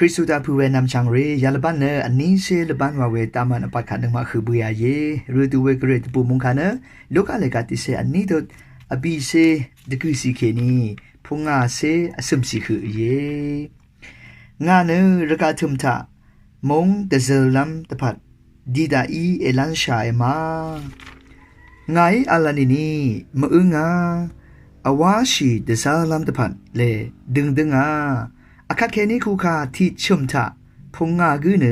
ริสตุดาผู้เวนำชังเรยาลบันเนอันนี้เซลบันว่าเวตามันอปักขันมาคือบุยาเยรูดูเวกเรตปูมุงคันโลกอะไรกันที่เซอันนี้ตัวอบีเซดกริสิเคนีพงอาเซอสมสิคือเยงานรกาทุมทามงเดเซลัมตะพัดดีดาอีเอลันชายมาไงอาลานินีมะอึงาอาวาชีเดซาลัมตะพัดเลดึงอาอาคัดเคนี้คูคาที่ชุมทะพงงากือเน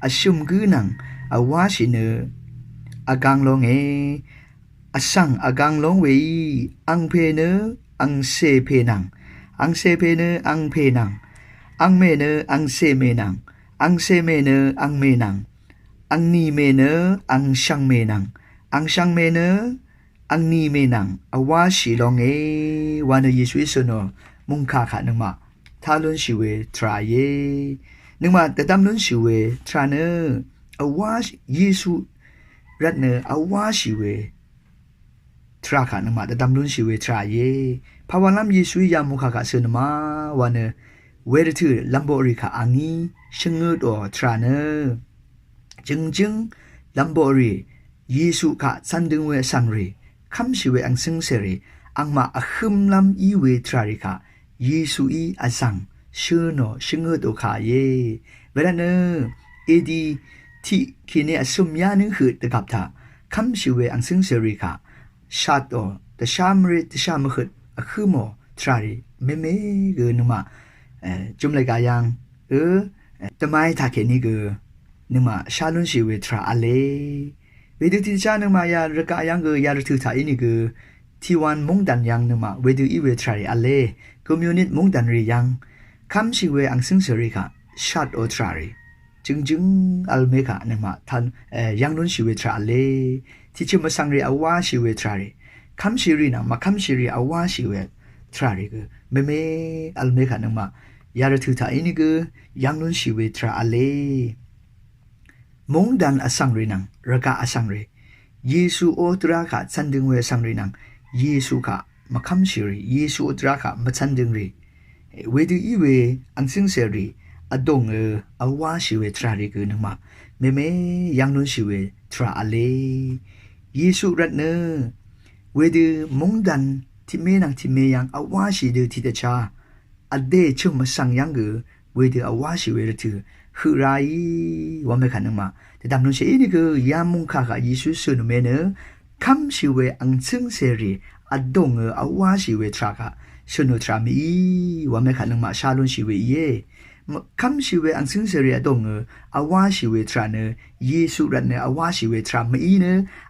อชุมกือนังอาวาชิเนอากังลงเออาสังอากังลงเวอังเพเนอังเซเพนังอังเซเพเนอังเพนังอังเมเนอังเซเมนังอังเซเมเนอังเมนังอังนีเมเนอังชังเมนังอังชังเมเนอังนีเมนังอาวาชิลงเอวันเยซูอิสโนมุงคาขานึงมาทาลุนชิเวทรายเยนึกมาแต่ตามลุนชิเวทราเนอาวาเยซูรัตเนอาวาชิเวทราขานึกมาแต่ตามลุนชิเวทรายเยภาวะลำเยซูยามุขากาเสนมาวันเนเวรถือลัมโบริคาอังนีชงเงดอทราเนจึงลัมโบริเยซูกะสันดึงเวสังรีคำชิเวอังซึงเสรีอังมาอคึมลำอีเวทราริกาเยซูอีอาสังชื่อโนชิงเกตโอคาเยเวลาเนเอดีที่คีเนอสมยานึงคือตะกับทาคำชิเวอังซึงเสริกาชาโตตะชามริตะชามขดอคือโมทราริเมเกนุมาจุมเลยกายังตะไมทาเคนีเกนุมาชาลุนชิเวทราอเลเวดุติจานุมายารกายังเกยารทุทาอินิเกที่วันมงดันยังนุมาเวดุอีเวทราริอเลคอมมูนิตมงดันรียังคำชิเวอังซึงเสริกาชัดโอทรารีจึงอัลเมกานึกมาทันยังนุนชิเวทราเลที่ชิมสังรีอาวาชิเวทรารีคำชิรีนะมาคำชิรีอาวาชิเวทรารีก็เมอัลเมกานึกมายาระทุตาอินิก็ยังนุนชิเวทราเลมงดันอสังรีนังระกาอสังรีเยซูโอตราคาสันดึงเวสังรีนังเยซูคามาคำชิริเยซูอุตราคามาชันดึงรีเวดูอีเวอังซิงเซรีอดงอาวาชิเวทราริกนึงมาเมยังนุนชิเวทราอเลเยซูรัตเนเวดูมงดันที่เมนังที่เมยังอาวาชิเดทิตชาอเดชุมมาสังยังเวดูอาวาชิเวรถือคือไรว่าไม่ขันนึงมาแต่ดำนุนเชนี่คือยามุงคากะเยซูสุนเมเนคำชิเวอังซิงเซรีอดงอาวาชิเวทรากะชนุทรามีว่าไม่ขันนึงมาชาลุนชิเวเยคำชิเวอังซิงเซรีอดงอาวาชิเวทราเนเยซูรันเนอาวาชิเวทรามีเน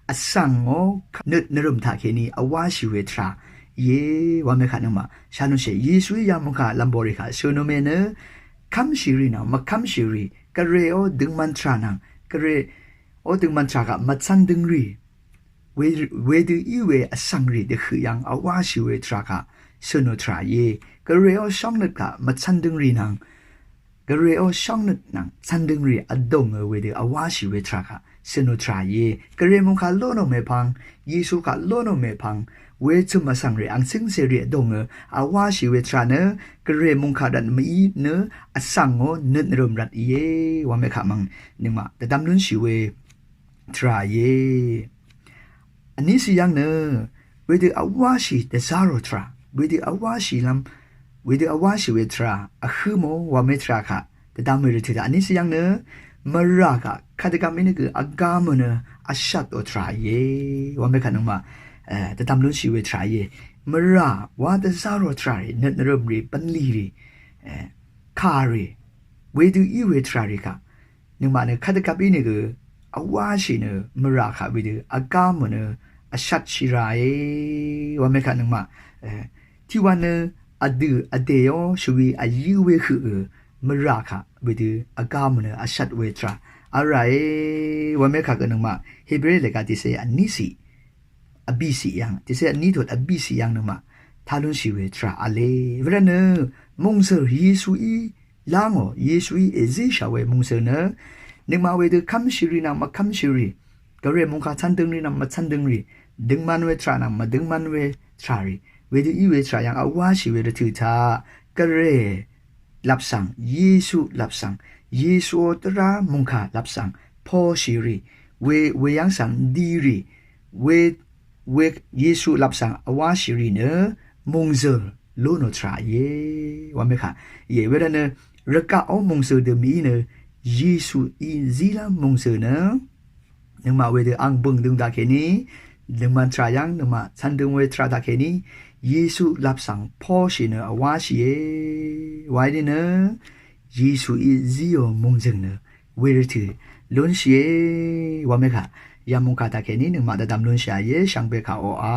อสังโอเนรุมทาเคนีอาวาชิเวทราเยว่าไม่ขันนึงมาชาลุนเชเยซูยามุขะลัมโบริคาชนุเมเนคำชิรีนะมาคำชิรีกะเรโอดึงมันทรานังกะเรโอดึงมันทรากะมาซันดึงรีเวดูอีเวอสังรีเดคือยังอาวาชิเวทรากะสนุทราเยกะเรโอช่องนึกะมาซันดึงรีนังกะเรโอช่องนึกนังซันดึงรีอดงเวดูอาวาชิเวทรากะสนุทราเยกะเรมุขะโลโนเมพังเยซูกะโลโนเมพังเวจุมาสังรีอังซิงเซรีดงอาวาชิเวทราเนกะเรมุขะดันมีเนอสังโอนึนรุมรัดเยว่าไม่ขะมังนึงมาแต่ดำนุนชิเวทราเยอันนี้สิยังเนเวดูอาวาชิเดซาโรทราเวดูอาวาชิลัมเวดูอาวาชิเวทราอะคือโมว่าไม่ทราค่ะแต่ดำไม่รู้ถึงอันนี้สิยังเนมรากะคาตกรรมนี่คืออากามเนอาชัดโอทราเยว่าไม่ขันนึงมาแต่ดำลุนชิเวทราเยมราว่าเดซาโรทราเนนเริ่มรีปันลีรีคารีเวดูอีเวทราริกะนึงมาเนคาตกรรมนี่คืออาวาชิเนมราค่ะเวดูอากามเนอาชัดชิราเยว่าไม่ขันนึงมาที่วันเนอดืออเดียวชวีอายุเวคือมราค่ะเวดูอากามเนอาชัดเวทราอะไรว่าไม่ขันนึงมาเฮเบรเลกาติเซอันนี้สิอบิสิยังที่เสียนี่ถอดอบิสิยังนึงมาทาลุนชิเวทราอเลเวลาเนมงเซอร์เยซูอีลางอเยซูอีเอเซชาเวมงเซอร์เนนึกมาเวดูคำชิรีนามาคำชิรีกะเรมงคาชันดึงรีนามาชันดึงรีดึงมันเวทรานามาดึงมันเวทรารีเวดูอีเวทรายังอาวาชิเวรถือทากะเร รับสั่งเยซูรับสั่งเยซูตรามุงครับสั่งพ่อชีรีเวยังสั่งดีรีเวเยซูรับสั่งอวาชีรีเนมุงเซอโลโนทราเยว่าไหมคะเยเวลาเนรักเอามุงเซอเดมีเนเยซูอีซีลามุงเซอเนนึกมาเวเดอังบึงดึงตาเคนี้นึกมาทรายังนึกมาฉันดึงเวทราตาเคนี้เยซูรับสั่งพ่อชีเนอวาชีเยไว้เนเยซูอีซีโอมุงเซเนเวรถือล้นเชียว่าไหมคะยามุงคาตาเคนี้นึกมาแต่ดำล้นเชียเยช่างเบคาโออา